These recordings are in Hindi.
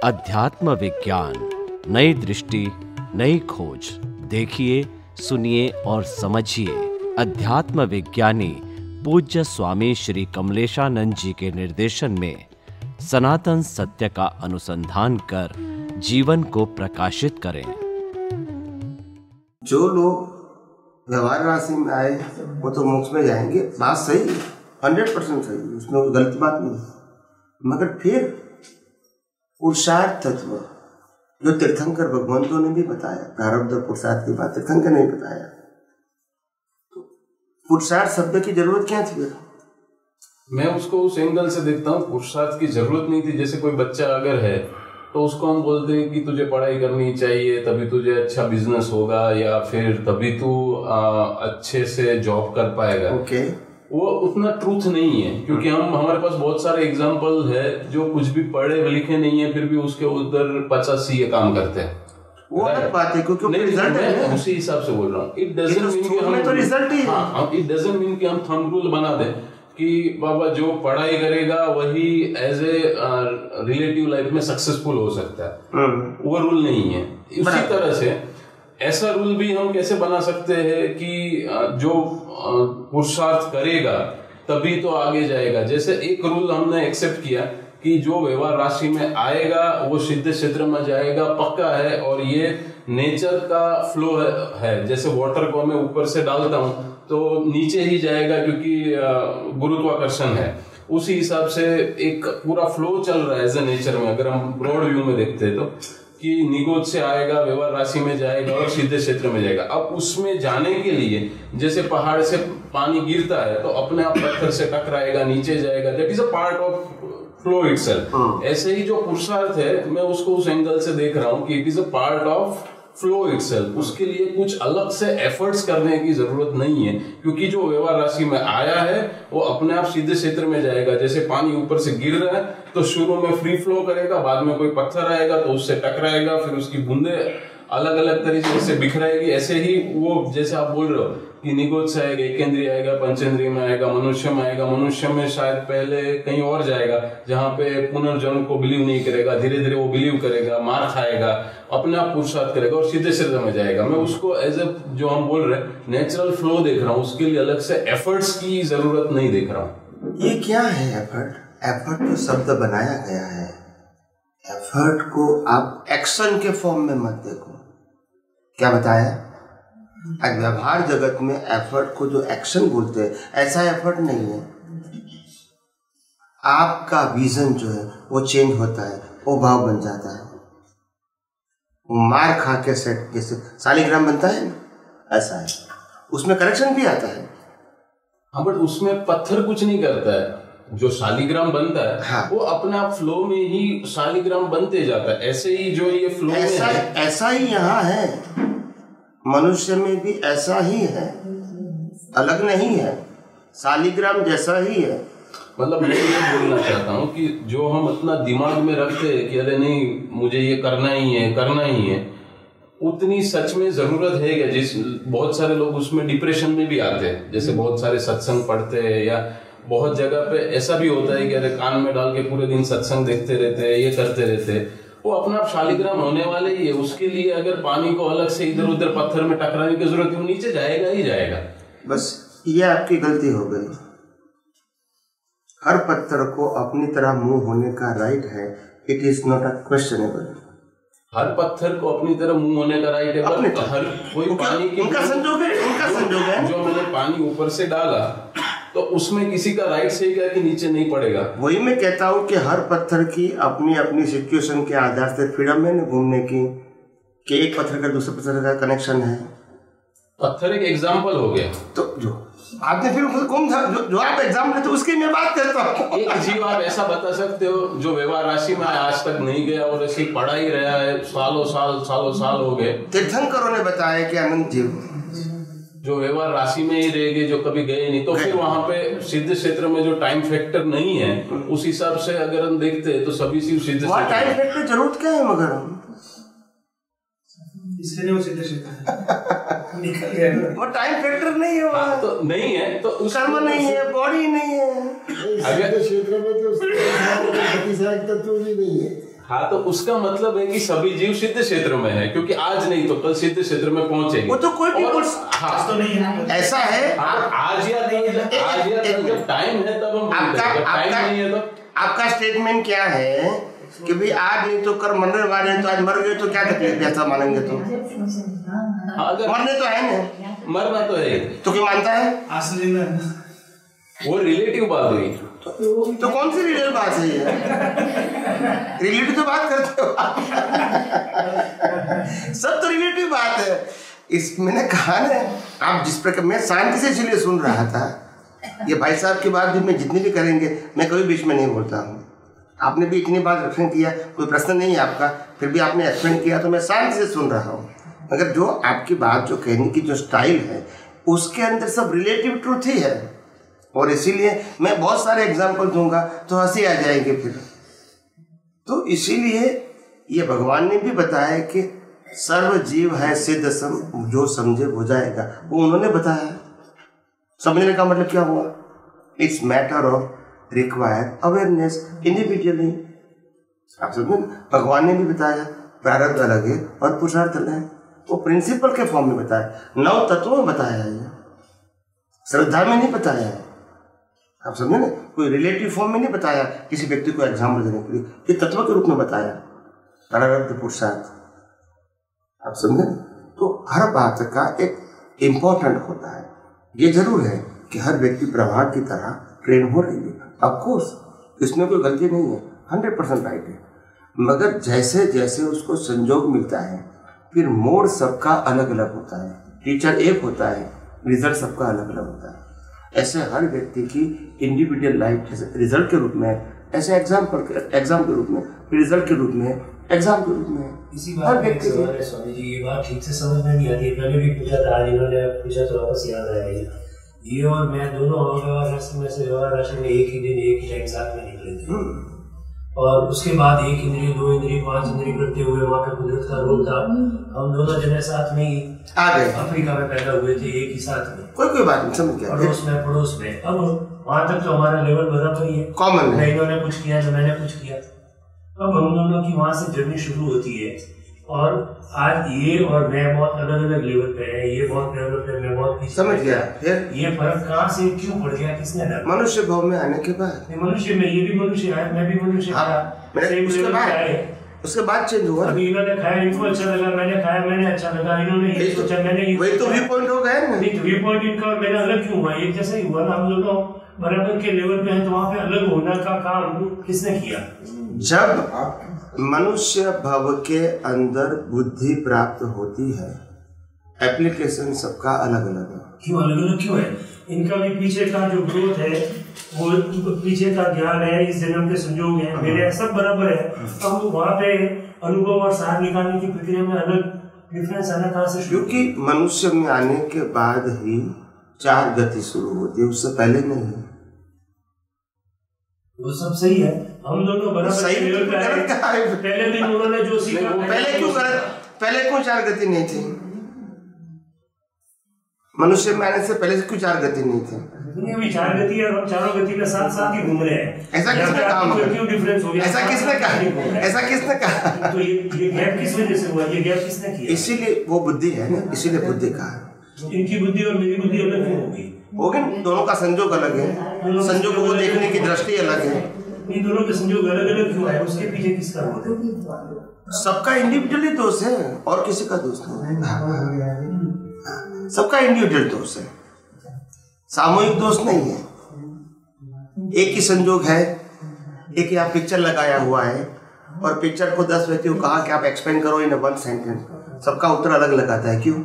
अध्यात्म विज्ञान, नई दृष्टि, नई खोज। देखिए, सुनिए और समझिए। अध्यात्म विज्ञानी पूज्य स्वामी श्री कमलेशानंद जी के निर्देशन में सनातन सत्य का अनुसंधान कर जीवन को प्रकाशित करें। जो लोग व्यवहार राशि में आए वो तो मोक्ष में जाएंगे, बात सही है, 100% सही है, उसमें कोई गलत बात नहीं। मगर फिर पुरुषार्थ तत्व जो तीर्थंकर भगवंतों ने भी बताया, प्रारब्ध और पुरुषार्थ की बात तीर्थंकर ने बताया, तो पुरुषार्थ शब्द की जरूरत क्या थी? मैं उसको उस एंगल से देखता हूँ, पुरुषार्थ की जरूरत नहीं थी। जैसे कोई बच्चा अगर है तो उसको हम बोलते हैं कि तुझे पढ़ाई करनी चाहिए, तभी तुझे अच्छा बिजनेस होगा, या फिर तभी तू अच्छे से जॉब कर पाएगा। ओके। वो उतना ट्रूथ नहीं है, क्योंकि हमारे पास बहुत सारे एग्जाम्पल है जो कुछ भी पढ़े लिखे नहीं है फिर भी उसके उधर 50 ये काम करते हैं। वो अलग बात है, क्योंकि रिजल्ट है, उसी हिसाब से बोल रहा हूँ। इट डजंट मीन कि हम result he it doesn't mean कि हम थंब रूल बना दें कि बाबा जो पढ़ाई करेगा वही एज ए रिलेटिव लाइफ में सक्सेसफुल हो सकता है। वो रूल नहीं है। उसी तरह से ऐसा रूल भी हम कैसे बना सकते हैं कि जो पुरुषार्थ करेगा तभी तो आगे जाएगा। जैसे एक रूल हमने एक्सेप्ट किया कि जो व्यवहार राशि में आएगा वो सिद्ध क्षेत्र में जाएगा, पक्का है, और ये नेचर का फ्लो है। जैसे वाटर को मैं ऊपर से डालता हूँ तो नीचे ही जाएगा, क्योंकि गुरुत्वाकर्षण है। उसी हिसाब से एक पूरा फ्लो चल रहा है एज ए नेचर में। अगर हम ब्रॉड व्यू में देखते हैं तो कि निगोद से आएगा, व्यवहार राशि में जाएगा और सीधे क्षेत्र में जाएगा। अब उसमें जाने के लिए जैसे पहाड़ से पानी गिरता है तो अपने आप पत्थर से टकराएगा, नीचे जाएगा। That is a part of flow itself. ऐसे ही जो पुरुषार्थ है, मैं उसको उस एंगल से देख रहा हूँ कि it is a part of flow itself. उसके लिए कुछ अलग से एफर्ट्स करने की जरूरत नहीं है, क्योंकि जो व्यवहार राशि में आया है वो अपने आप सीधे क्षेत्र में जाएगा। जैसे पानी ऊपर से गिर रहा है तो शुरू में फ्री फ्लो करेगा, बाद में कोई पत्थर आएगा तो उससे टकराएगा, फिर उसकी बूंदे अलग अलग तरीके से बिखराएगी। ऐसे ही वो जैसे आप बोल रहे हो कि निगोद से आएगा, एकेंद्रिय आएगा, पंचेंद्रिय में आएगा, मनुष्य में आएगा। मनुष्य में शायद पहले कहीं और जाएगा जहां पे पुनर्जन्म को बिलीव नहीं करेगा, धीरे धीरे वो बिलीव करेगा, मार खाएगा, अपने आप पुरुषार्थ करेगा और सीधे सीधे में जाएगा। मैं उसको एज ए जो हम बोल रहे हैं नेचुरल फ्लो देख रहा हूँ, उसके लिए अलग से एफर्ट्स की जरूरत नहीं देख रहा हूँ। ये क्या है एफर्ट? एफर्ट तो शब्द बनाया गया है। एफर्ट को आप एक्शन के फॉर्म में मत देखो। क्या बताया? व्यवहार जगत में एफर्ट को जो एक्शन बोलते हैं, ऐसा एफर्ट नहीं है। आपका विजन जो है वो चेंज होता है, वो भाव बन जाता है। मार खा के सेट जैसे शालिग्राम बनता है ना, ऐसा है। उसमें करेक्शन भी आता है। हाँ, बट उसमें पत्थर कुछ नहीं करता है। जो शालिग्राम बनता है, हाँ, वो अपने आप फ्लो में ही शालिग्राम बनते जाता है। ऐसे ही जो ये फ्लो ऐसा में है, ऐसा ही यहाँ है। मनुष्य में भी ऐसा ही है, अलग नहीं है, शालिग्राम जैसा ही है। मतलब मैं ये बोलना चाहता हूँ कि जो हम अपना दिमाग में रखते हैं कि अरे नहीं मुझे ये करना ही है, करना ही है, उतनी सच में जरूरत है क्या? जिस बहुत सारे लोग उसमें डिप्रेशन में भी आते हैं। जैसे बहुत सारे सत्संग पढ़ते हैं, या बहुत जगह पे ऐसा भी होता है कि अरे कान में डाल के पूरे दिन सत्संग देखते रहते हैं, ये करते रहते हैं। वो अपना आप शालिग्राम होने वाले ही है। उसके लिए अगर पानी को अलग से इधर उधर पत्थर में टकराने की जरूरत है, नीचे जाएगा ही जाएगा। बस ये आपकी गलती हो गई। हर पत्थर को अपनी तरह मुंह होने का राइट है। It is not a questionable. हर पत्थर को अपनी तरह मुंह होने का राइट है। हर कोई पानी की उनका संजोग है। जो मैंने पानी ऊपर से डाला तो उसमें किसी का राइट से क्या कि नीचे नहीं पड़ेगा। वही मैं कहता हूँ कि हर पत्थर की अपनी अपनी सिचुएशन के आधार से फ्रीडम है घूमने की, कि एक पत्थर का दूसरे पत्थर का कनेक्शन है। पत्थर एक एग्जाम्पल हो गया। तो जो आपने फिर कौन था जो आप एग्जाम्पल तो उसकी मैं बात करता हूँ। एक जीव आप ऐसा बता सकते हो जो व्यवहार राशि में आज तक नहीं गया और ऐसे पढ़ा ही रहा है, सालों साल हो गए। तीर्थंकरों ने बताया कि अनंत जीव जो व्यवहार राशि में ही रह गए, जो कभी गए नहीं। तो फिर वहां पे सिद्ध क्षेत्र में जो टाइम फैक्टर नहीं है, उस हिसाब से अगर हम देखते हैं तो सभी सिद्ध क्षेत्र टाइम फैक्टर जरूरत क्या है? मगर इसलिए वो सिद्ध क्षेत्र निकल गया। वो टाइम फैक्टर नहीं है। हाँ, तो नहीं है तो कर्म नहीं है, बॉडी नहीं है। सिद्ध क्षेत्र में तो तत्व भी नहीं है। हाँ, तो उसका मतलब है कि सभी जीव सिद्ध क्षेत्र में है, क्योंकि आज नहीं तो कल सिद्ध क्षेत्र में पहुंचेंगे। वो तो कोई भी हाँ, तो नहीं है ऐसा है। आज या जब टाइम है तब हम टाइम नहीं है तो आपका स्टेटमेंट क्या है कि भाई आज नहीं तो कर मरने वाले हैं, तो आज मर गए तो क्या तकलीफ है, ऐसा मानेंगे तो अगर मरने तो है ना, मरना तो है, तो क्या मानता है? असली में वो रिलेटिव बात हुई। तो कौन सी रिलेटिव बात है ये? रिलेटिव तो बात करते हो सब तो रिलेटिव बात है। इस मैंने कहा ना, आप जिस प्रकार, मैं शांति से इसलिए सुन रहा था, ये भाई साहब की बात भी मैं जितनी भी करेंगे मैं कभी बीच में नहीं बोलता हूँ। आपने भी इतनी बार एक्सप्लेन किया, कोई प्रश्न नहीं है आपका, फिर भी आपने एक्सप्लेन किया तो मैं शांति से सुन रहा हूँ। मगर जो आपकी बात, जो कहने की जो स्टाइल है, उसके अंदर सब रिलेटिव ट्रूथ ही है, और इसीलिए मैं बहुत सारे एग्जाम्पल दूंगा तो हंसी आ जाएगी फिर। तो इसीलिए ये भगवान ने भी बताया कि सर्व जीव है सिद्ध सम, जो समझे हो जाएगा, वो उन्होंने बताया। समझने का मतलब क्या हुआ? It's matter of require awareness individually. आप समझे, भगवान ने भी बताया प्रारब्ध अलग है और पुरुषार्थ अलग है, वो प्रिंसिपल के फॉर्म में बताया, 9 तत्वों में बताया है, श्रद्धा में नहीं बताया है। आप समझे ना, कोई रिलेटिव फॉर्म में नहीं बताया, किसी व्यक्ति को एग्जाम्पल देने के लिए, ये तत्व के रूप में बताया, प्रारब्ध पुरुषार्थ। आप समझे, तो हर बात का एक इम्पोर्टेंट होता है। ये जरूर है कि हर व्यक्ति प्रभाव की तरह ट्रेन हो रही है, ऑफकोर्स इसमें कोई गलती नहीं है, 100% राइट है। मगर जैसे जैसे उसको संजोग मिलता है, फिर मोड सबका अलग अलग होता है, टीचर एक होता है, रिजल्ट सबका अलग अलग होता है। ऐसे हर व्यक्ति की इंडिविजुअल लाइफ जैसे रिजल्ट के रूप में, ऐसे एग्जाम के रूप में, रिजल्ट के रूप में, एग्जाम के रूप में। इसी बात में स्वामी जी, ये बात ठीक से समझ में नहीं आती है। मैंने भी पूछा था, आज इन्होंने पूछा तो वापस याद आया। ये और मैं दोनों व्यवहार राशि में से व्यवहार राशि में एक ही दिन एक ही टाइम साथ में निकले थे, और उसके बाद 1 इंद्रिय 2 इंद्रिय 5 इंद्रिय करते हुए वहाँ पे कुदरत का रोल था। हम दोनों जने साथ में ही आ गए, अफ्रीका में पैदा हुए थे, एक ही साथ में। कोई बात नहीं, समझ गया। पड़ोस में अब वहाँ तक तो हमारा लेवल बराबर ही है, कॉमन है। इन्होंने कुछ किया तो मैंने कुछ किया। अब हम दोनों की वहाँ से जर्नी शुरू होती है, और आज ये और मैं बहुत अलग अलग लेवल पे है। ये बहुत डेवलप है, मैं बहुत पीछे। समझ गया। फिर ये फर्क कहाँ से क्यों पड़ गया, किसने डाला? मनुष्य भाव में आने के बाद। मनुष्य में, ये भी मनुष्य है, मैं भी मनुष्य था। उसके बाद चेंज हुआ। अभी इन्होंने खाया, इनको अच्छा लगा, मैंने खाया, मैंने अच्छा लगा, इन्होंने ये सोचा, मैंने वही तो व्यू पॉइंट हो गया ना। व्यू पॉइंट इनका मेरा अलग क्यों हुआ? एक जैसा ही हुआ ना, हम दोनों बराबर के लेवल पे हैं, तो वहाँ पे अलग होना का काम किसने किया? जब मनुष्य भव के अंदर बुद्धि प्राप्त होती है, एप्लीकेशन सबका अलग अलग है। क्यों अलग अलग क्यों है? इनका भी पीछे का जो ग्रोथ है, वो पीछे का ज्ञान है, इस जन्म के संयोग है, मेरे सब बराबर है। अब वहाँ पे अनुभव और सार निकालने की प्रक्रिया में अलग डिफरेंस आना कहाँ से? क्योंकि मनुष्य में आने के बाद ही 4 गति शुरू होती है, उससे पहले नहीं है। वो सब सही है, हम दोनों बराबर सही लेवल पे आए। पहले दिन उन्होंने जो सीखा, पहले क्यों 4 गति नहीं थी? मनुष्य में आने से पहले से क्यों 4 गति नहीं थी? दुनिया में 4 गति है, हम चारों गति में साथ साथ ही घूम रहे हैं। ऐसा किसने कहा? क्यों डिफरेंस हो गया? ऐसा किसने कहा? तो ये गैप किस वजह से हुआ? ये गैप किसने किया? इसीलिए वो बुद्धि है ना, इसीलिए बुद्धि कहा। इनकी बुद्धि और मेरी बुद्धि अलग क्यों होगी? दोनों का संजोग अलग है, संजोगों को देखने की दृष्टि अलग है। इन दोनों के संजोग अलग अलग क्यों है? उसके पीछे किसका रोल है? सबका इंडिविजुअली दोष है, और किसी का दोष नहीं है। सबका इंडिविजुअल दोष है, सामूहिक दोष नहीं है। एक ही संजोग है, एक ही आप पिक्चर लगाया हुआ है, और पिक्चर को 10 व्यक्तियों को कहा कि आप एक्सप्लेन करो इन 1 सेंटेंस, सबका उत्तर अलग लगाता है। क्यों?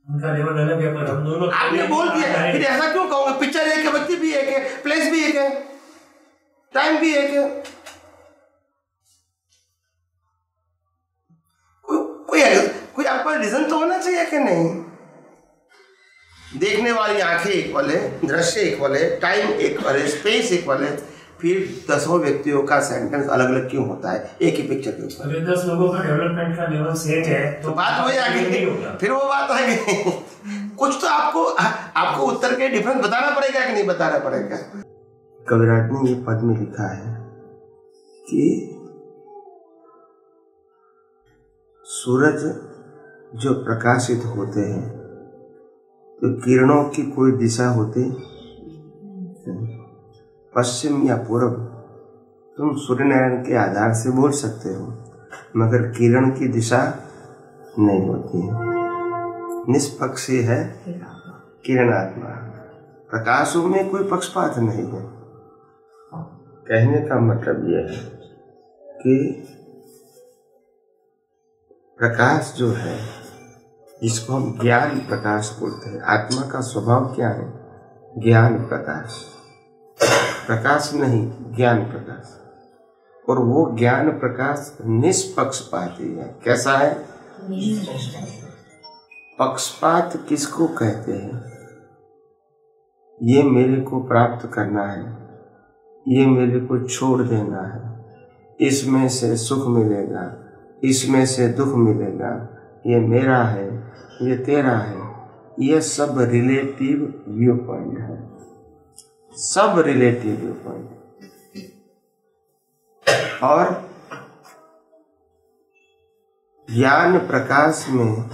उनका लेवल अलग है, पर हम दोनों आपने बोल दिया, फिर ऐसा क्यों कहूँगा? पिक्चर एक है, व्यक्ति भी एक है, प्लेस भी एक है, टाइम भी एक है। कोई आपका रीजन तो होना चाहिए कि नहीं? देखने वाली आंखें इक्वल है, दृश्य इक्वल है, टाइम इक्वल है, स्पेस इक्वल है, फिर 10 व्यक्तियों का सेंटेंस अलग अलग क्यों होता है एक ही पिक्चर के ऊपर? अगर 10 लोगों का डेवलपमेंट का लेवल सेम है तो बात हो जाएगी, फिर वो बात आएगी। कुछ तो आपको उत्तर के डिफरेंस बताना पड़ेगा कि नहीं बताना पड़ेगा? कविराज ने ये पद में लिखा है कि सूरज जो प्रकाशित होते हैं तो किरणों की कोई दिशा होती पश्चिम या पूर्व, तुम सूर्य नारायण के आधार से बोल सकते हो, मगर किरण की दिशा नहीं होती है। निष्पक्षी है किरणात्मा, प्रकाशों में कोई पक्षपात नहीं है। कहने का मतलब यह है कि प्रकाश जो है, जिसको हम ज्ञान प्रकाश बोलते हैं, आत्मा का स्वभाव क्या है? ज्ञान प्रकाश, प्रकाश नहीं ज्ञान प्रकाश। और वो ज्ञान प्रकाश निष्पक्षपाती है। कैसा है? पक्षपात किसको कहते हैं? ये मेरे को प्राप्त करना है, ये मेरे को छोड़ देना है, इसमें से सुख मिलेगा, इसमें से दुख मिलेगा, ये मेरा है, ये तेरा है, ये सब रिलेटिव व्यू पॉइंट है, सब रिलेटिव व्यू पॉइंट। और ज्ञान प्रकाश में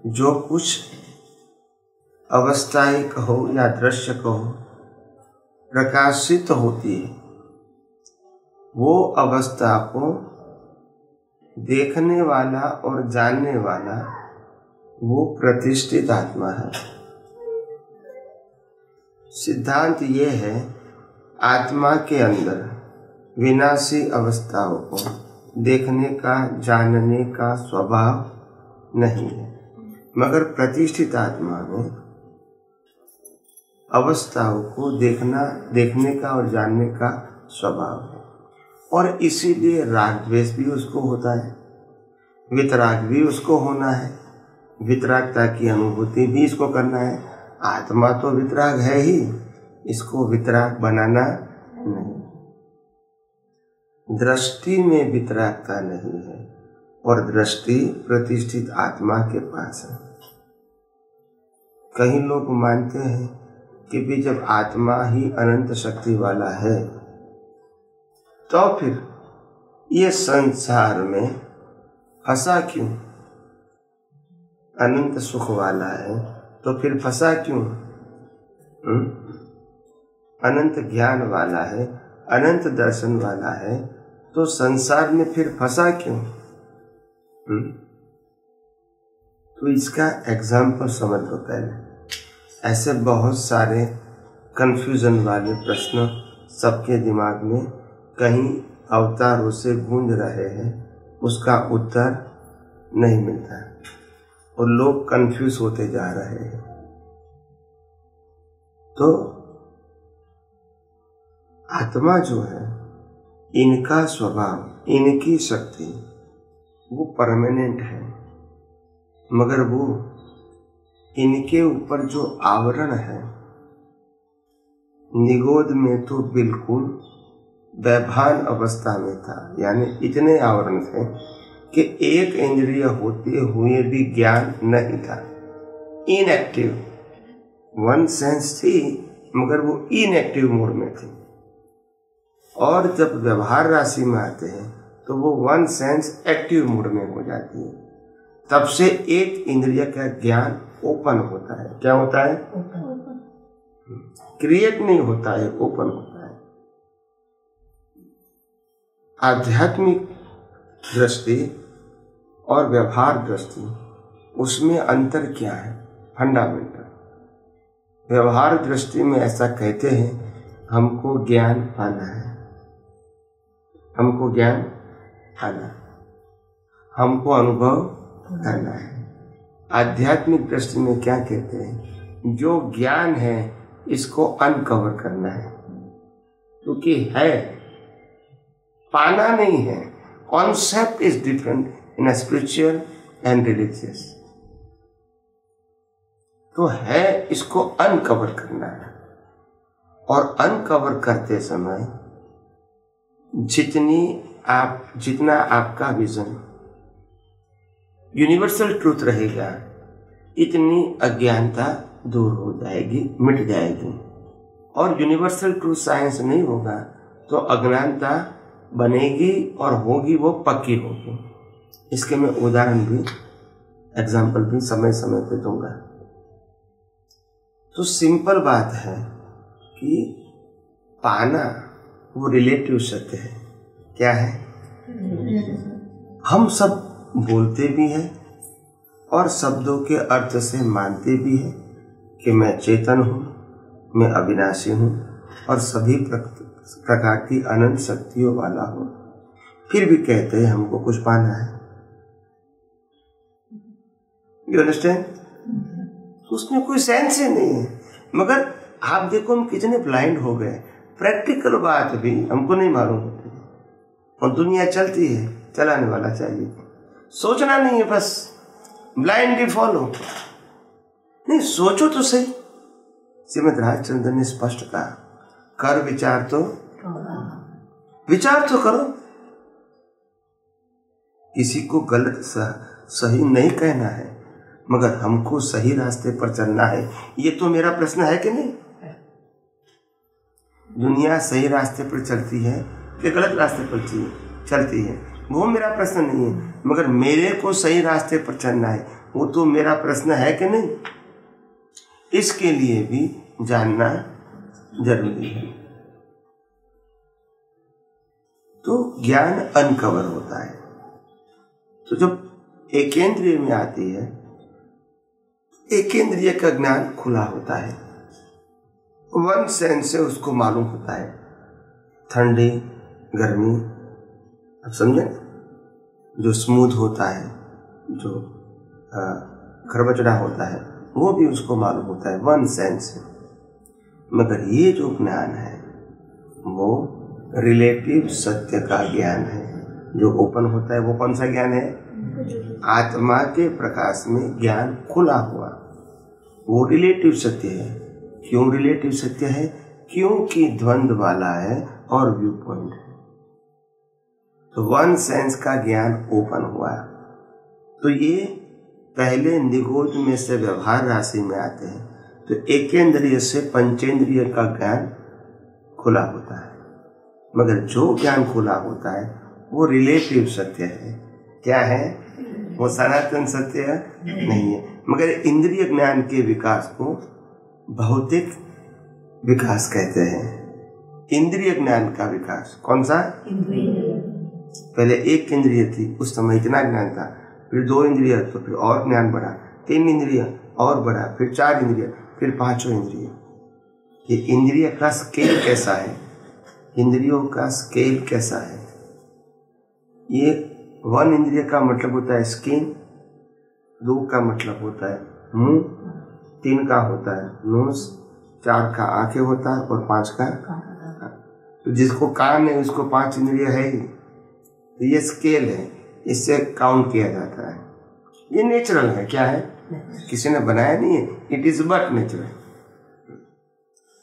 जो कुछ अवस्थाएं कहो या दृश्य कहो प्रकाशित होती है, वो अवस्था को देखने वाला और जानने वाला वो प्रतिष्ठित आत्मा है। सिद्धांत ये है, आत्मा के अंदर विनाशी अवस्थाओं को देखने का, जानने का स्वभाव नहीं है, मगर प्रतिष्ठित आत्मा में अवस्थाओं को देखने का और जानने का स्वभाव है। और इसीलिए राग द्वेष भी उसको होता है, वितराग भी उसको होना है, वितरागता की अनुभूति भी इसको करना है। आत्मा तो वितराग है ही, इसको वितराग बनाना नहीं। दृष्टि में वितरागता नहीं है, और दृष्टि प्रतिष्ठित आत्मा के पास है। कई लोग मानते हैं कि भी जब आत्मा ही अनंत शक्ति वाला है तो फिर ये संसार में फंसा क्यों? अनंत सुख वाला है तो फिर फंसा क्यों? अनंत ज्ञान वाला है, अनंत दर्शन वाला है, तो संसार में फिर फंसा क्यों? तो इसका एग्जाम्पल समझ लो पहले। ऐसे बहुत सारे कंफ्यूजन वाले प्रश्न सबके दिमाग में कहीं अवतारों से गूंज रहे हैं, उसका उत्तर नहीं मिलता और लोग कंफ्यूज होते जा रहे हैं। तो आत्मा जो है, इनका स्वभाव, इनकी शक्ति वो परमानेंट है, मगर वो इनके ऊपर जो आवरण है, निगोद में तो बिल्कुल वैभान अवस्था में था, यानी इतने आवरण थे कि एक इंद्रिय होते हुए भी ज्ञान नहीं था। इनएक्टिव, वन सेंस थी मगर वो इनएक्टिव मोड में थी। और जब व्यवहार राशि में आते हैं तो वो वन सेंस एक्टिव मोड में हो जाती है। तब से एक इंद्रिय का ज्ञान ओपन होता है। क्या होता है? क्रिएट नहीं होता है, ओपन होता है। आध्यात्मिक दृष्टि और व्यवहार दृष्टि, उसमें अंतर क्या है? फंडामेंटल। व्यवहार दृष्टि में ऐसा कहते हैं, हमको ज्ञान पाना है, हमको ज्ञान पाना, हमको अनुभव करना है। आध्यात्मिक दृष्टि में क्या कहते हैं? जो ज्ञान है इसको अनकवर करना है, क्योंकि है, पाना नहीं है। Concept is different in spiritual and religious. तो है, इसको अनकवर करना है। और अनकवर करते समय जितना आपका विजन यूनिवर्सल ट्रूथ रहेगा, इतनी अज्ञानता दूर हो जाएगी, मिट जाएगी। और यूनिवर्सल ट्रूथ साइंस नहीं होगा तो अज्ञानता बनेगी और होगी, वो पक्की होगी। इसके मैं उदाहरण भी, एग्जाम्पल भी समय समय पे दूंगा। तो सिंपल बात है कि पाना वो रिलेटिव सत्य है। क्या है? हम सब बोलते भी हैं और शब्दों के अर्थ से मानते भी हैं कि मैं चेतन हूँ, मैं अविनाशी हूँ और सभी प्रकार की अनंत शक्तियों वाला हूँ। फिर भी कहते हैं हमको कुछ पाना है। You understand? उसमें कोई सेंस ही नहीं है। मगर आप देखो हम कितने ब्लाइंड हो गए, प्रैक्टिकल बात भी हमको नहीं मालूम होती और दुनिया चलती है, चलाने वाला चाहिए। सोचना नहीं है, बस ब्लाइंडली फॉलो। नहीं, सोचो तो सही। श्रीमद् राजचंद्र ने स्पष्ट कहा, कर विचार तो करो। किसी को गलत सही नहीं कहना है, मगर हमको सही रास्ते पर चलना है। ये तो मेरा प्रश्न है कि नहीं? दुनिया सही रास्ते पर चलती है कि गलत रास्ते पर चलती है, वो मेरा प्रश्न नहीं है, मगर मेरे को सही रास्ते पर चलना है, वो तो मेरा प्रश्न है कि नहीं? इसके लिए भी जानना जरूरी है। तो ज्ञान अनकवर होता है। तो जब एकेंद्रिय में आती है, एकेंद्रिय का ज्ञान खुला होता है, वन सेंस से उसको मालूम होता है। ठंडी, गर्मी, अब समझे? जो स्मूथ होता है, जो खरबचड़ा होता है, वो भी उसको मालूम होता है वन सेंस से। मगर ये जो ज्ञान है वो रिलेटिव सत्य का ज्ञान है। जो ओपन होता है वो कौन सा ज्ञान है? आत्मा के प्रकाश में ज्ञान खुला हुआ, वो रिलेटिव सत्य है। क्यों रिलेटिव सत्य है? क्योंकि द्वंद्व वाला है और व्यू पॉइंट है। तो वन सेंस का ज्ञान ओपन हुआ। तो ये पहले निगोद में से व्यवहार राशि में आते हैं, तो एकेंद्रिय से पंचेंद्रिय का ज्ञान खुला होता है। मगर जो ज्ञान खुला होता है वो रिलेटिव सत्य है। क्या है? वो सनातन सत्य नहीं है। मगर इंद्रिय ज्ञान के विकास को भौतिक विकास कहते हैं। इंद्रिय ज्ञान का विकास कौन सा? पहले एक इंद्रिय थी, उस समय इतना ज्ञान था, फिर 2 इंद्रिय, तो फिर और ज्ञान बढ़ा, 3 इंद्रिय और बढ़ा, फिर 4 इंद्रिय, फिर 5 इंद्रिय। ये इंद्रिय का स्केल कैसा है? इंद्रियों का स्केल कैसा है? ये 1 इंद्रिय का मतलब होता है स्किन, 2 का मतलब होता है मुंह, 3 का होता है नोज, 4 का आंखें होता है और 5 का तो जिसको कान है उसको 5 इंद्रिय है ही। तो ये स्केल है, इससे काउंट किया जाता है। ये नेचुरल है। क्या है? किसी ने बनाया नहीं है, इट इज बट नेचुरल।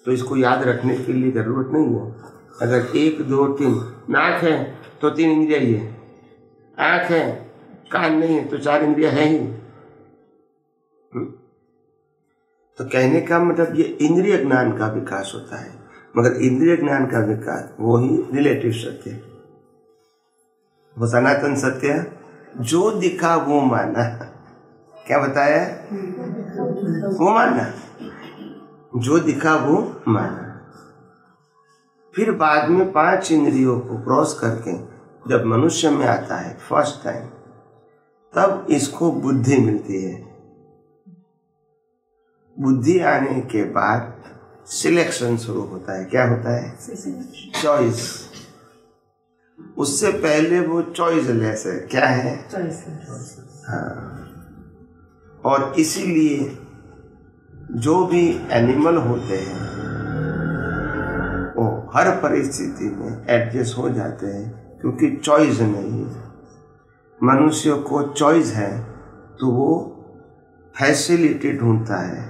तो इसको याद रखने के लिए जरूरत नहीं है। अगर 1 2 3 नाक है तो 3 इंद्रिय ही है, आंख है, कान नहीं है तो 4 इंद्रिय है ही। तो कहने का मतलब ये इंद्रिय ज्ञान का विकास होता है। मगर इंद्रिय ज्ञान का विकास वो ही रिलेटिव सत्य है। वो सनातन सत्य जो दिखा वो माना। क्या बताया? वो माना, जो दिखा वो माना। फिर बाद में 5 इंद्रियों को क्रॉस करके जब मनुष्य में आता है फर्स्ट टाइम, तब इसको बुद्धि मिलती है। बुद्धि आने के बाद सिलेक्शन शुरू होता है। क्या होता है? चॉइस। उससे पहले वो चॉइसलेस है। क्या है? हाँ। और इसीलिए जो भी एनिमल होते हैं वो हर परिस्थिति में एडजस्ट हो जाते हैं, क्योंकि चॉइस नहीं है। मनुष्य को चॉइस है तो वो फैसिलिटी ढूंढता है